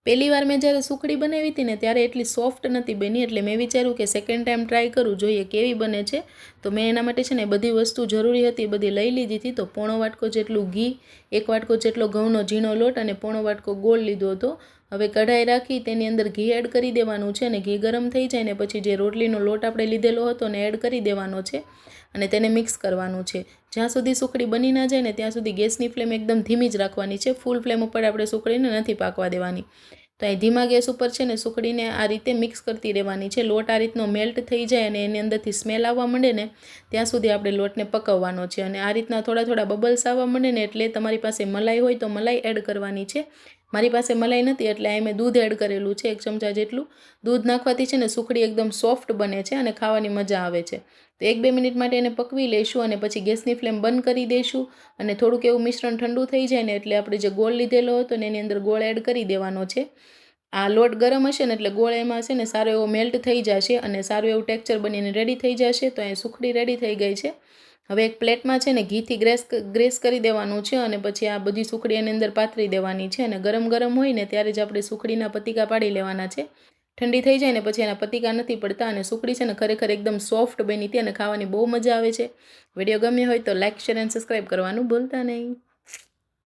પહેલી વાર મેં જ્યારે સુખડી બનાવી હતી ને ત્યારે એટલી સોફ્ટ નથી બની, એટલે મેં વિચાર્યું કે સેકન્ડ ટાઈમ ટ્રાય કરું, જોઈએ કેવી બને છે. તો મેં એના માટે છે ને બધી વસ્તુ જરૂરી હતી એ બધી લઈ લીધી હતી. તો પોણો વાટકો જેટલું ઘી, 1 વાટકો જેટલો ઘઉંનો ઝીણો લોટ અને પોણો વાટકો ગોળ લીધો હતો. હવે કઢાઈ રાખી તેની અંદર ઘી એડ કરી દેવાનું છે અને ઘી ગરમ થઈ જાય ને પછી જે રોટલીનો લોટ આપણે લીધેલો હતો ને એડ કરી દેવાનો છે અને તેને મિક્સ કરવાનું છે. જ્યાં સુધી સુખડી બની ના જાય ને ત્યાં સુધી ગેસની ફ્લેમ એકદમ ધીમી જ રાખવાની છે. ફૂલ ફ્લેમ ઉપર આપણે સુખડીને નથી પાકવા દેવાની. તો અહીં ધીમા ગેસ ઉપર છે ને સુખડીને આ રીતે મિક્સ કરતી રહેવાની છે. લોટ આ રીતનો મેલ્ટ થઈ જાય અને એની અંદરથી સ્મેલ આવવા માંડે ને ત્યાં સુધી આપણે લોટને પકવવાનો છે. અને આ રીતના થોડા થોડા બબલ્સ આવવા માંડે ને એટલે તમારી પાસે મલાઈ હોય તો મલાઈ એડ કરવાની છે. મારી પાસે મલાઈ નથી એટલે અહીં મેં દૂધ એડ કરેલું છે 1 ચમચા જેટલું. દૂધ નાખવાથી છે ને સુખડી એકદમ સોફ્ટ બને છે અને ખાવાની મજા આવે છે. તો 1-2 મિનિટ માટે એને પકવી લઈશું અને પછી ગેસની ફ્લેમ બંધ કરી દઈશું. અને થોડુંક એવું મિશ્રણ ઠંડુ થઈ જાય ને એટલે આપણે જે ગોળ લીધેલો હતો ને એની અંદર ગોળ એડ કરી દેવાનો છે. આ લોટ ગરમ હશે ને એટલે ગોળ એમાં છે ને સારો એવો મેલ્ટ થઈ જશે અને સારું એવું ટેક્સચર બનીને રેડી થઈ જશે. તો અહીં સુખડી રેડી થઈ ગઈ છે. હવે એક પ્લેટમાં છે ને ઘીથી ગ્રેસ કરી દેવાનું છે અને પછી આ બધી સુખડી એની અંદર પાથરી દેવાની છે. અને ગરમ ગરમ હોય ને ત્યારે જ આપણે સુખડીના પતીકા પાડી લેવાના છે. ઠંડી થઈ જાય ને પછી એના પતીકા નથી પડતા અને સુખડી છે ને ખરેખર એકદમ સોફ્ટ બની હતી અને ખાવાની બહુ મજા આવે છે. વિડીયો ગમ્યો હોય તો લાઇક, શેર અને સબસ્ક્રાઈબ કરવાનું ભૂલતા નહીં.